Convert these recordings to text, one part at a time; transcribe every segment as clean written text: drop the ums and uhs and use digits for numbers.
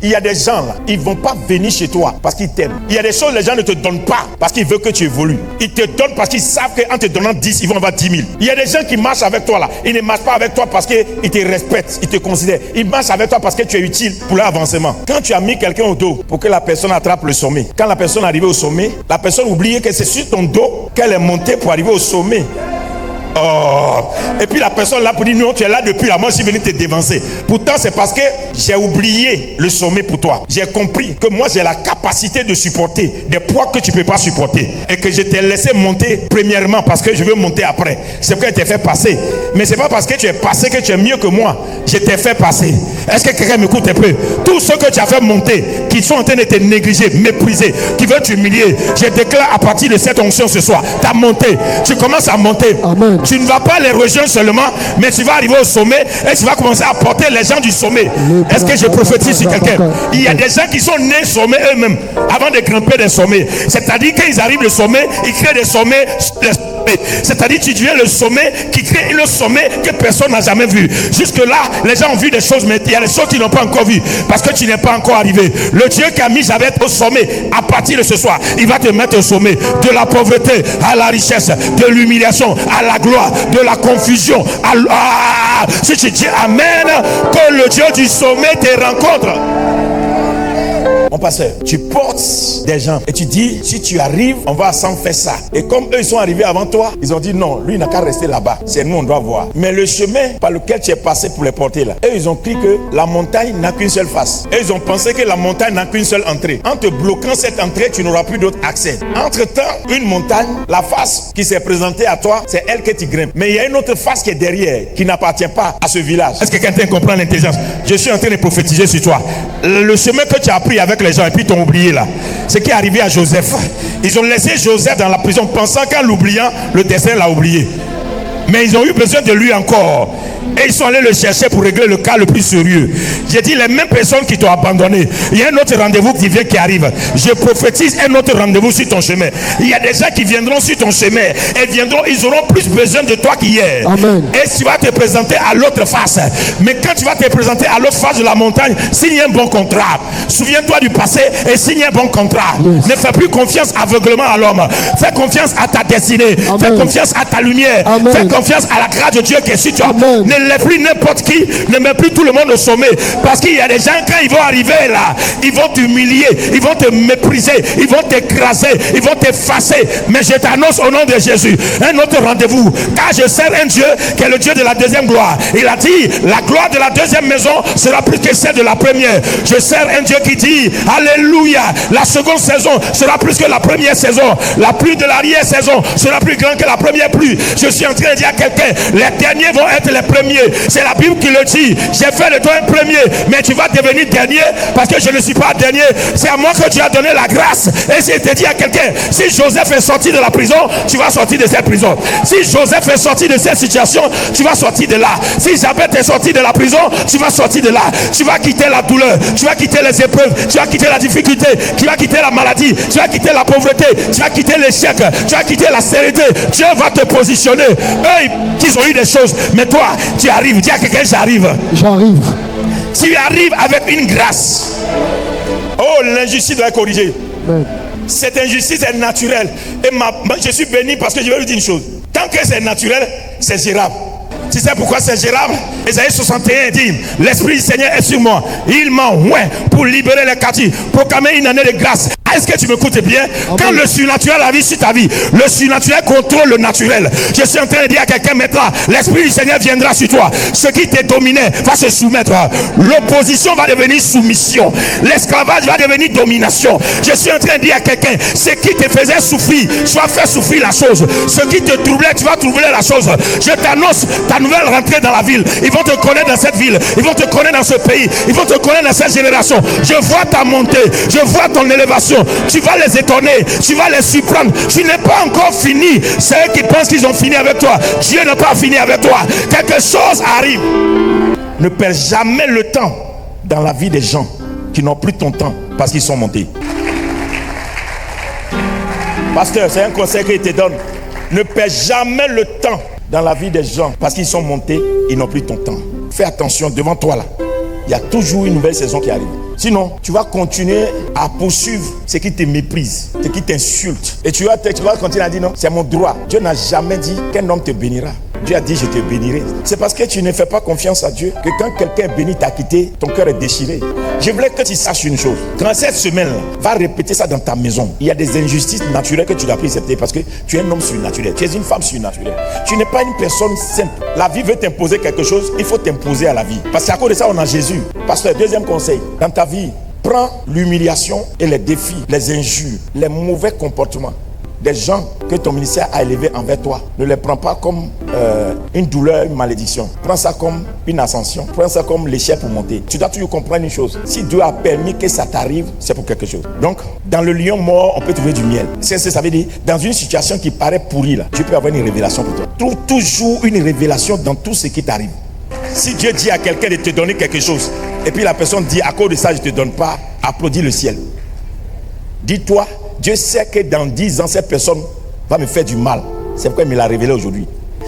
Il y a des gens là, ils ne vont pas venir chez toi parce qu'ils t'aiment. Il y a des choses les gens ne te donnent pas parce qu'ils veulent que tu évolues. Ils te donnent parce qu'ils savent qu'en te donnant 10, ils vont avoir 10 000. Il y a des gens qui marchent avec toi là. Ils ne marchent pas avec toi parce qu'ils te respectent, ils te considèrent. Ils marchent avec toi parce que tu es utile pour leur avancement. Quand tu as mis quelqu'un au dos pour que la personne attrape le sommet, quand la personne est arrivée au sommet, la personne oublie que c'est sur ton dos qu'elle est montée pour arriver au sommet. Oh. Et puis la personne là pour dire non, tu es là depuis là, moi je suis venu te dévancer. Pourtant c'est parce que j'ai oublié le sommet pour toi. J'ai compris que moi j'ai la capacité de supporter des poids que tu ne peux pas supporter. Et que je t'ai laissé monter premièrement parce que je veux monter après. C'est pourquoi je t'ai fait passer. Mais c'est pas parce que tu es passé que tu es mieux que moi. Je t'ai fait passer. Est-ce que quelqu'un m'écoute un peu? Tous ceux que tu as fait monter, qui sont en train de te négliger, mépriser, qui veulent t'humilier, je déclare à partir de cette onction ce soir, tu as monté, tu commences à monter. Amen. Tu ne vas pas les rejoindre seulement, mais tu vas arriver au sommet et tu vas commencer à porter les gens du sommet. Est-ce que je prophétise sur quelqu'un? Il y a des gens qui sont nés sommets eux-mêmes avant de grimper des sommets. C'est-à-dire qu'ils arrivent au sommet, ils créent des sommets. C'est-à-dire tu deviens le sommet qui crée le sommet que personne n'a jamais vu. Jusque-là, les gens ont vu des choses, mais il y a des choses qu'ils n'ont pas encore vues parce que tu n'es pas encore arrivé. Le Dieu qui a mis Javert au sommet, à partir de ce soir, il va te mettre au sommet de la pauvreté à la richesse, de l'humiliation à la gloire, de la confusion à si tu dis Amen, que le Dieu du sommet te rencontre. Mon pasteur, tu portes des gens et tu dis, si tu arrives, on va ensemble faire ça. Et comme eux, ils sont arrivés avant toi, ils ont dit non, lui, il n'a qu'à rester là-bas. C'est nous, on doit voir. Mais le chemin par lequel tu es passé pour les porter là, eux, ils ont cru que la montagne n'a qu'une seule face. Et ils ont pensé que la montagne n'a qu'une seule entrée. En te bloquant cette entrée, tu n'auras plus d'autre accès. Entre-temps, une montagne, la face qui s'est présentée à toi, c'est elle que tu grimpes. Mais il y a une autre face qui est derrière, qui n'appartient pas à ce village. Est-ce que quelqu'un comprend l'intelligence? Je suis en train de prophétiser sur toi. Le chemin que tu as pris avec les gens et puis t'ont oublié là. Ce qui est arrivé à Joseph. Ils ont laissé Joseph dans la prison pensant qu'en l'oubliant, le destin l'a oublié. Mais ils ont eu besoin de lui encore. Et ils sont allés le chercher pour régler le cas le plus sérieux. J'ai dit les mêmes personnes qui t'ont abandonné. Il y a un autre rendez-vous qui arrive. Je prophétise un autre rendez-vous sur ton chemin. Il y a des gens qui viendront sur ton chemin. Et viendront, ils auront plus besoin de toi qu'hier. Amen. Et tu vas te présenter à l'autre face. Mais quand tu vas te présenter à l'autre face de la montagne, signe un bon contrat. Souviens-toi du passé et signe un bon contrat. Yes. Ne fais plus confiance aveuglement à l'homme. Fais confiance à ta destinée. Amen. Fais confiance à ta lumière. Amen. Fais confiance à la grâce de Dieu qui est sur toi. Amen. Ne lève plus n'importe qui, ne mets plus tout le monde au sommet. Parce qu'il y a des gens, quand ils vont arriver là, ils vont t'humilier, ils vont te mépriser, ils vont t'écraser, ils vont t'effacer. Mais je t'annonce au nom de Jésus un autre rendez-vous. Car je sers un Dieu qui est le Dieu de la deuxième gloire. Il a dit, la gloire de la deuxième maison sera plus que celle de la première. Je sers un Dieu qui dit, alléluia, la seconde saison sera plus que la première saison. La pluie de l'arrière-saison sera plus grande que la première pluie. Je suis en train de dire à quelqu'un, les derniers vont être les premiers. C'est la Bible qui le dit. J'ai fait de toi un premier, mais tu vas devenir dernier parce que je ne suis pas dernier. C'est à moi que tu as donné la grâce. Et je te dis à quelqu'un, si Joseph est sorti de la prison, tu vas sortir de cette prison. Si Joseph est sorti de cette situation, tu vas sortir de là. Si Jabet est sorti de la prison, tu vas sortir de là. Tu vas quitter la douleur, tu vas quitter les épreuves, tu vas quitter la difficulté, tu vas quitter la maladie, tu vas quitter la pauvreté, tu vas quitter l'échec, tu vas quitter la stérilité. Dieu va te positionner. Eux, ils ont eu des choses, mais toi, tu arrives. Dis à quelqu'un, j'arrive. J'arrive. Tu arrives avec une grâce. Oh, l'injustice doit être corrigée. Amen. Cette injustice est naturelle. Et je suis béni parce que je vais lui dire une chose. Tant que c'est naturel, c'est gérable. Tu sais pourquoi c'est gérable? Ésaïe 61 dit, l'Esprit du Seigneur est sur moi. Il m'a oint pour libérer les captifs, proclamer une année de grâce. Est-ce que tu m'écoutes bien? Amen. Quand le surnaturel arrive sur ta vie, le surnaturel contrôle le naturel. Je suis en train de dire à quelqu'un maintenant, l'Esprit du Seigneur viendra sur toi. Ce qui te dominait va se soumettre. L'opposition va devenir soumission. L'esclavage va devenir domination. Je suis en train de dire à quelqu'un, ce qui te faisait souffrir, tu vas faire souffrir la chose. Ce qui te troublait, tu vas troubler la chose. Je t'annonce ta nouvelle rentrée dans la ville. Ils vont te connaître dans cette ville. Ils vont te connaître dans ce pays. Ils vont te connaître dans cette génération. Je vois ta montée. Je vois ton élévation. Tu vas les étonner. Tu vas les surprendre. Tu n'es pas encore fini. C'est eux qui pensent qu'ils ont fini avec toi. Dieu n'a pas fini avec toi. Quelque chose arrive. Ne perds jamais le temps dans la vie des gens qui n'ont plus ton temps parce qu'ils sont montés. Pasteur, c'est un conseil qu'il te donne. Ne perds jamais le temps dans la vie des gens parce qu'ils sont montés, ils n'ont plus ton temps. Fais attention, devant toi là, il y a toujours une nouvelle saison qui arrive. Sinon, tu vas continuer à poursuivre ceux qui te méprisent, ceux qui t'insultent. Et tu vas continuer à dire non, c'est mon droit. Dieu n'a jamais dit qu'un homme te bénira. Dieu a dit je te bénirai. C'est parce que tu ne fais pas confiance à Dieu que quand quelqu'un béni t'a quitté, ton cœur est déchiré. Je voulais que tu saches une chose. Quand cette semaine va répéter ça dans ta maison, il y a des injustices naturelles que tu dois accepter parce que tu es un homme surnaturel. Tu es une femme surnaturelle. Tu n'es pas une personne simple. La vie veut t'imposer quelque chose, il faut t'imposer à la vie. Parce qu'à cause de ça, on a Jésus. Pasteur, deuxième conseil. Dans ta vie, prends l'humiliation et les défis, les injures, les mauvais comportements des gens que ton ministère a élevés envers toi. Ne les prends pas comme une douleur, une malédiction. Prends ça comme une ascension. Prends ça comme l'échelle pour monter. Tu dois toujours comprendre une chose. Si Dieu a permis que ça t'arrive, c'est pour quelque chose. Donc, dans le lion mort, on peut trouver du miel. C'est ce que ça veut dire. Dans une situation qui paraît pourrie, là, Dieu peut avoir une révélation pour toi. Trouve toujours une révélation dans tout ce qui t'arrive. Si Dieu dit à quelqu'un de te donner quelque chose, et puis la personne dit à cause de ça, je ne te donne pas, applaudis le ciel. Dis-toi, Dieu sait que dans 10 ans, cette personne va me faire du mal. C'est pourquoi il me l'a révélé aujourd'hui.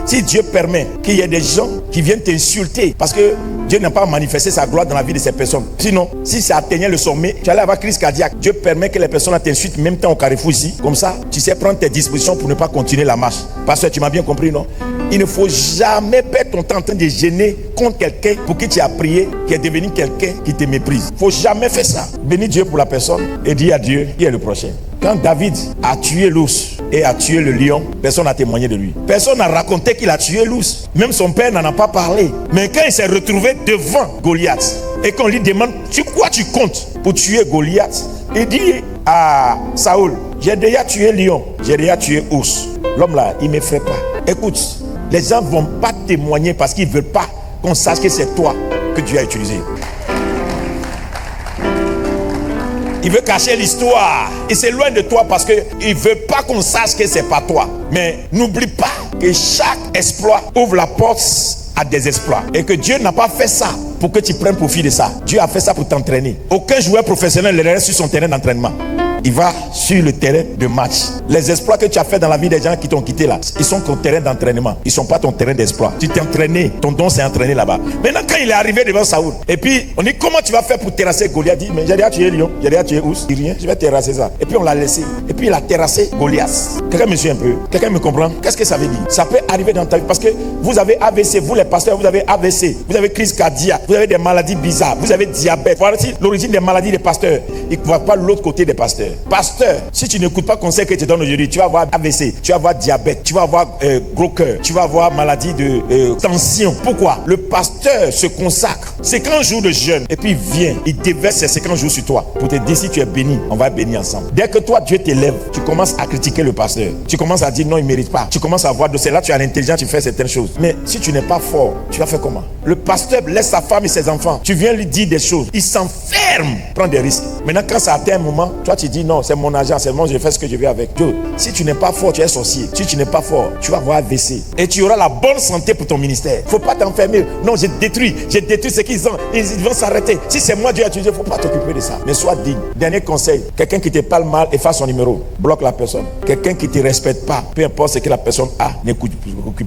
Si Dieu permet qu'il y ait des gens qui viennent t'insulter parce que Dieu n'a pas manifesté sa gloire dans la vie de ces personnes. Sinon, si ça atteignait le sommet, tu allais avoir crise cardiaque. Dieu permet que les personnes t'insultent même temps au carrefour ici. Comme ça, tu sais prendre tes dispositions pour ne pas continuer la marche. Parce que tu m'as bien compris, non? Il ne faut jamais perdre ton temps en train de gêner contre quelqu'un pour qui tu as prié, qui est devenu quelqu'un qui te méprise. Il ne faut jamais faire ça. Bénis Dieu pour la personne et dis à Dieu qui est le prochain. Quand David a tué l'ours et a tué le lion, personne n'a témoigné de lui. Personne n'a raconté qu'il a tué l'ours. Même son père n'en a pas parlé. Mais quand il s'est retrouvé devant Goliath et qu'on lui demande sur quoi tu comptes pour tuer Goliath, il dit à Saoul, j'ai déjà tué lion, j'ai déjà tué ours. L'homme là, il ne m'effraie pas. Écoute, les gens ne vont pas témoigner parce qu'ils ne veulent pas qu'on sache que c'est toi que Dieu a utilisé. Il veut cacher l'histoire. Il s'éloigne de toi parce qu'il ne veut pas qu'on sache que c'est pas toi. Mais n'oublie pas que chaque exploit ouvre la porte à des exploits. Et que Dieu n'a pas fait ça pour que tu prennes profit de ça. Dieu a fait ça pour t'entraîner. Aucun joueur professionnel ne reste sur son terrain d'entraînement. Il va sur le terrain de match. Les exploits que tu as fait dans la vie des gens qui t'ont quitté là, ils sont ton terrain d'entraînement. Ils ne sont pas ton terrain d'exploit. Tu t'es entraîné, ton don s'est entraîné là-bas. Maintenant, quand il est arrivé devant Saoul, et puis on dit comment tu vas faire pour terrasser Goliath? Il dit, mais j'ai déjà tué lion, j'ai déjà tué ours. Il dit rien, je vais terrasser ça. Et puis on l'a laissé. Et puis il a terrassé Goliath. Quelqu'un me suit un peu? Quelqu'un me comprend? Qu'est-ce que ça veut dire? Ça peut arriver dans ta vie parce que vous avez AVC, vous les pasteurs, vous avez AVC, vous avez crise cardiaque, vous avez des maladies bizarres, vous avez diabète. Voici l'origine des maladies des pasteurs. Ils ne voient pas l'autre côté des pasteurs. Pasteur, si tu n'écoutes pas le conseil que je te donne aujourd'hui, tu vas avoir AVC, tu vas avoir diabète, tu vas avoir gros cœur, tu vas avoir maladie de tension. Pourquoi? Le pasteur se consacre 50 jours de jeûne et puis il vient, il déverse ces 50 jours sur toi pour te dire si tu es béni, on va être béni ensemble. Dès que toi Dieu t'élève, tu commences à critiquer le pasteur, tu commences à dire non, il ne mérite pas, tu commences à voir de c'est là tu as l'intelligence, tu fais certaines choses. Mais si tu n'es pas fort, tu vas faire comment? Le pasteur laisse sa femme et ses enfants, tu viens lui dire des choses, il s'enferme, prend des risques. Maintenant quand ça atteint un moment, toi tu dis non, c'est mon argent, c'est moi, je fais ce que je veux avec. Dieu, si tu n'es pas fort, tu es sorcier. Si tu n'es pas fort, tu vas avoir AVC. Et tu auras la bonne santé pour ton ministère. Il ne faut pas t'enfermer. Non, j'ai détruit ce qu'ils ont. Ils vont s'arrêter. Si c'est moi Dieu a utilisé, il ne faut pas t'occuper de ça. Mais sois digne. Dernier conseil, quelqu'un qui te parle mal, efface son numéro. Bloque la personne. Quelqu'un qui ne te respecte pas, peu importe ce que la personne a, n'écoute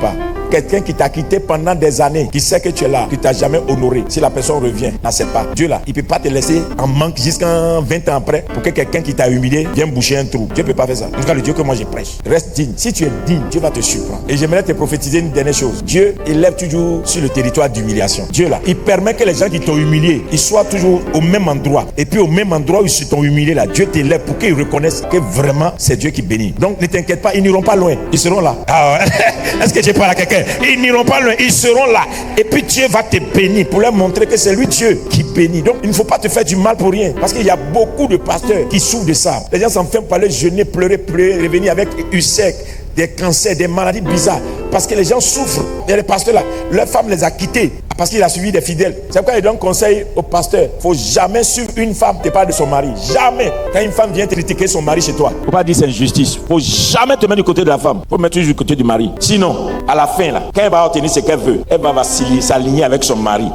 pas. Quelqu'un qui t'a quitté pendant des années, qui sait que tu es là, qui ne t'a jamais honoré. Si la personne revient, n'accepte pas. Dieu là, il ne peut pas te laisser en manque jusqu'à 20 ans après pour que quelqu'un qui t'a humilié vienne boucher un trou. Dieu ne peut pas faire ça. En tout cas, le Dieu que moi je prêche. Reste digne. Si tu es digne, Dieu va te surprendre. Et j'aimerais te prophétiser une dernière chose. Dieu élève toujours sur le territoire d'humiliation. Dieu là, il permet que les gens qui t'ont humilié, ils soient toujours au même endroit. Et puis au même endroit où ils t'ont humilié là, Dieu t'élève pour qu'ils reconnaissent que vraiment c'est Dieu qui bénit. Donc ne t'inquiète pas, ils n'iront pas loin. Ils seront là. Ah ouais. Est-ce que je parle à quelqu'un? Ils n'iront pas loin. Ils seront là. Et puis Dieu va te bénir pour leur montrer que c'est lui Dieu qui bénit. Donc il ne faut pas te faire du mal pour rien. Parce qu'il y a beaucoup de pasteurs qui souffrent de ça. Les gens s'enferment par aller jeûner, pleurer, revenir avec USEC, des cancers, des maladies bizarres. Parce que les gens souffrent. Et les pasteurs là, leur femme les a quittés parce qu'il a suivi des fidèles. C'est pourquoi il donne conseil aux pasteurs. Il ne faut jamais suivre une femme qui parle de son mari. Jamais. Quand une femme vient critiquer son mari chez toi, il ne faut pas dire c'est injustice. Il ne faut jamais te mettre du côté de la femme. Il faut mettre toujours du côté du mari. Sinon, à la fin là, quand elle va obtenir ce qu'elle veut, elle va s'aligner avec son mari.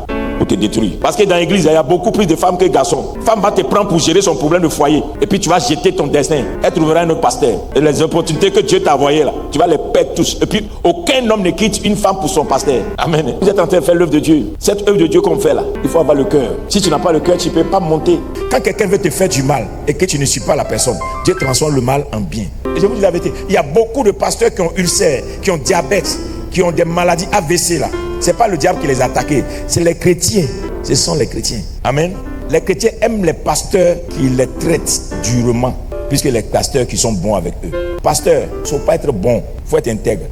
pour te détruire. Parce que dans l'église, il y a beaucoup plus de femmes que de garçons. Femme va te prendre pour gérer son problème de foyer. Et puis tu vas jeter ton destin. Elle trouvera un autre pasteur. Et les opportunités que Dieu t'a envoyées là, tu vas les perdre tous. Et puis aucun homme ne quitte une femme pour son pasteur. Amen. Vous êtes en train de faire l'œuvre de Dieu. Cette œuvre de Dieu qu'on fait là, il faut avoir le cœur. Si tu n'as pas le cœur, tu ne peux pas monter. Quand quelqu'un veut te faire du mal et que tu ne suis pas la personne, Dieu transforme le mal en bien. Et je vous dis la vérité, il y a beaucoup de pasteurs qui ont ulcère, qui ont diabète, qui ont des maladies AVC là. C'est pas le diable qui les a attaqués, c'est les chrétiens. Ce sont les chrétiens. Amen. Les chrétiens aiment les pasteurs qui les traitent durement, puisque les pasteurs qui sont bons avec eux. Pasteur, il ne faut pas être bon, il faut être intègre.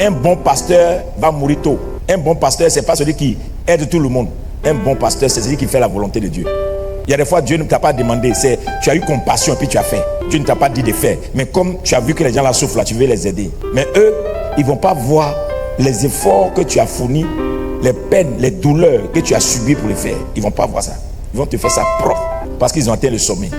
Un bon pasteur va mourir tôt. Un bon pasteur, c'est pas celui qui aide tout le monde. Un bon pasteur, c'est celui qui fait la volonté de Dieu. Il y a des fois, Dieu ne t'a pas demandé, c'est tu as eu compassion et puis tu as fait. Dieu ne t'a pas dit de faire. Mais comme tu as vu que les gens là souffrent, là, tu veux les aider. Mais eux, ils ne vont pas voir les efforts que tu as fournis, les peines, les douleurs que tu as subies pour les faire. Ils ne vont pas voir ça. Ils vont te faire ça propre parce qu'ils ont atteint le sommet.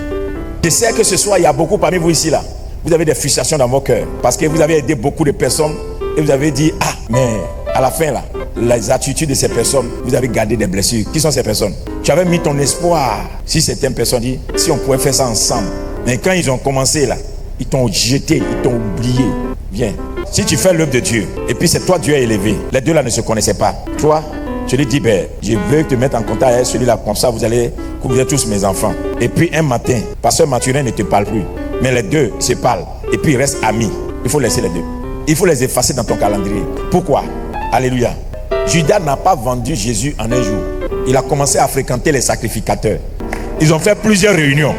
Je sais que ce soir, il y a beaucoup parmi vous ici là. Vous avez des frustrations dans vos cœurs parce que vous avez aidé beaucoup de personnes et vous avez dit, ah, mais à la fin là, les attitudes de ces personnes, vous avez gardé des blessures. Qui sont ces personnes? Tu avais mis ton espoir. Si certaines personnes disent, si on pouvait faire ça ensemble. Mais quand ils ont commencé là, ils t'ont jeté, ils t'ont oublié. Viens. Si tu fais l'œuvre de Dieu, et puis c'est toi Dieu a élevé, les deux là ne se connaissaient pas. Toi, tu lui dis, ben, je veux te mettre en contact avec celui-là, comme ça vous allez couvrir tous mes enfants. Et puis un matin, pasteur Mathurin ne te parle plus. Mais les deux se parlent. Et puis ils restent amis. Il faut laisser les deux. Il faut les effacer dans ton calendrier. Pourquoi? Alléluia. Judas n'a pas vendu Jésus en un jour. Il a commencé à fréquenter les sacrificateurs. Ils ont fait plusieurs réunions.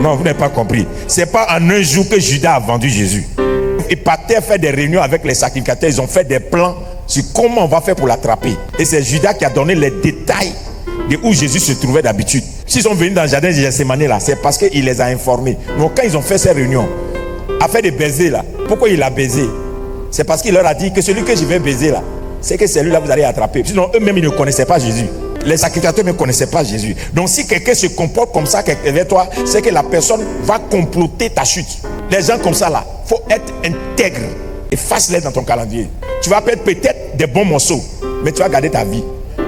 Non, vous n'avez pas compris. Ce n'est pas en un jour que Judas a vendu Jésus. Il partait faire des réunions avec les sacrificateurs. Ils ont fait des plans sur comment on va faire pour l'attraper. Et c'est Judas qui a donné les détails de où Jésus se trouvait d'habitude. S'ils sont venus dans le jardin de Gethsémani là, c'est parce qu'il les a informés. Donc quand ils ont fait ces réunions, afin de baiser là, pourquoi il a baisé? C'est parce qu'il leur a dit que celui que je vais baiser là, c'est que celui-là vous allez attraper. Sinon eux-mêmes ils ne connaissaient pas Jésus. Les sacrificateurs ne connaissaient pas Jésus. Donc si quelqu'un se comporte comme ça avec toi, c'est que la personne va comploter ta chute. Les gens comme ça là, il faut être intègre. Efface-les dans ton calendrier. Tu vas perdre peut-être des bons morceaux, mais tu vas garder ta vie.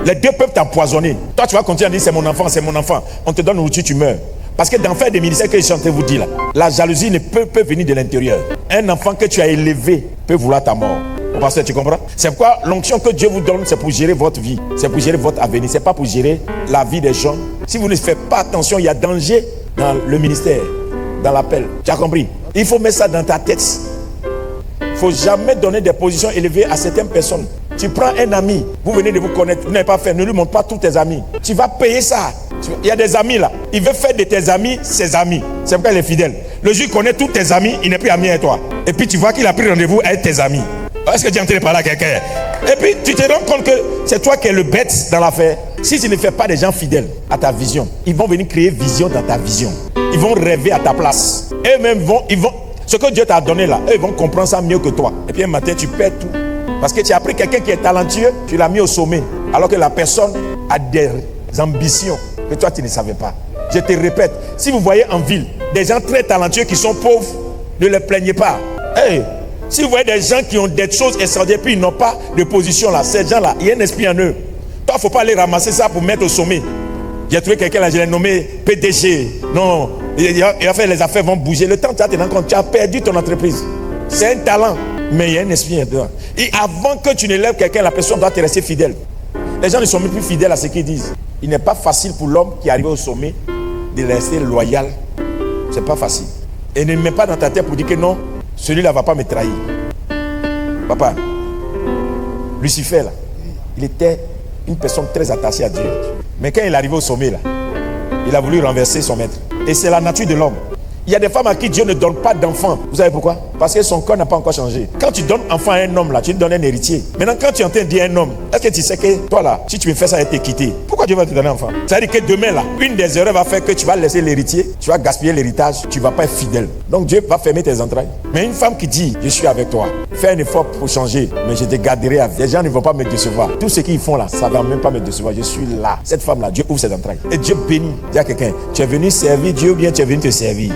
Les deux peuvent t'empoisonner. Toi tu vas continuer à dire c'est mon enfant, c'est mon enfant. On te donne nourriture, tu meurs. Parce que dans faire des ministères que je suis en train de vous dire là, la jalousie ne peut venir de l'intérieur. Un enfant que tu as élevé peut vouloir ta mort. Pasteur, tu comprends? C'est pourquoi l'onction que Dieu vous donne, c'est pour gérer votre vie, c'est pour gérer votre avenir, c'est pas pour gérer la vie des gens. Si vous ne faites pas attention, il y a danger dans le ministère, dans l'appel. Tu as compris? Il faut mettre ça dans ta tête. Il ne faut jamais donner des positions élevées à certaines personnes. Tu prends un ami, vous venez de vous connaître, vous n'avez pas fait, ne lui montre pas tous tes amis. Tu vas payer ça. Il y a des amis là, il veut faire de tes amis ses amis. C'est pourquoi il est fidèle. Le jour il connaît tous tes amis, il n'est plus ami avec toi. Et puis tu vois qu'il a pris rendez-vous avec tes amis. Est-ce que tu es en train de parler à quelqu'un? Et puis tu te rends compte que c'est toi qui es le bête dans l'affaire. Si tu ne fais pas des gens fidèles à ta vision, ils vont venir créer vision dans ta vision. Ils vont rêver à ta place. Eux-mêmes ce que Dieu t'a donné là, eux ils vont comprendre ça mieux que toi. Et puis un matin tu perds tout. Parce que tu as pris quelqu'un qui est talentueux, tu l'as mis au sommet. Alors que la personne a des ambitions que toi tu ne savais pas. Je te répète, si vous voyez en ville des gens très talentueux qui sont pauvres, ne les plaignez pas. Hey, si vous voyez des gens qui ont des choses extraordinaires puis ils n'ont pas de position là, ces gens là, il y a un esprit en eux. Toi, il ne faut pas aller ramasser ça pour mettre au sommet. J'ai trouvé quelqu'un là, je l'ai nommé PDG. Non, il a fait les affaires vont bouger. Le temps, tu as compte, tu as perdu ton entreprise. C'est un talent, mais il y a un esprit dedans. Et avant que tu ne lèves quelqu'un, la personne doit te rester fidèle. Les gens ne sont même plus fidèles à ce qu'ils disent. Il n'est pas facile pour l'homme qui arrive au sommet de rester loyal. C'est pas facile. Et ne mets pas dans ta tête pour dire que non, celui-là ne va pas me trahir. Papa, Lucifer là, il était une personne très attachée à Dieu. Mais quand il est arrivé au sommet là, il a voulu renverser son maître. Et c'est la nature de l'homme. Il y a des femmes à qui Dieu ne donne pas d'enfants. Vous savez pourquoi? Parce que son corps n'a pas encore changé. Quand tu donnes enfant à un homme là, tu lui donnes un héritier. Maintenant quand tu es en train de dire un homme, est-ce que tu sais que toi là, si tu me fais ça, il va te quitter? Pourquoi Dieu va te donner un enfant? Ça veut dire que demain là, une des erreurs va faire que tu vas laisser l'héritier, tu vas gaspiller l'héritage, tu ne vas pas être fidèle. Donc Dieu va fermer tes entrailles. Mais une femme qui dit, je suis avec toi, fais un effort pour changer, mais je te garderai à vie. Les gens ne vont pas me décevoir. Tout ce qu'ils font là, ça ne va même pas me décevoir. Je suis là. Cette femme là, Dieu ouvre ses entrailles. Et Dieu bénit. Dis à quelqu'un, tu es venu servir Dieu ou bien tu es venu te servir?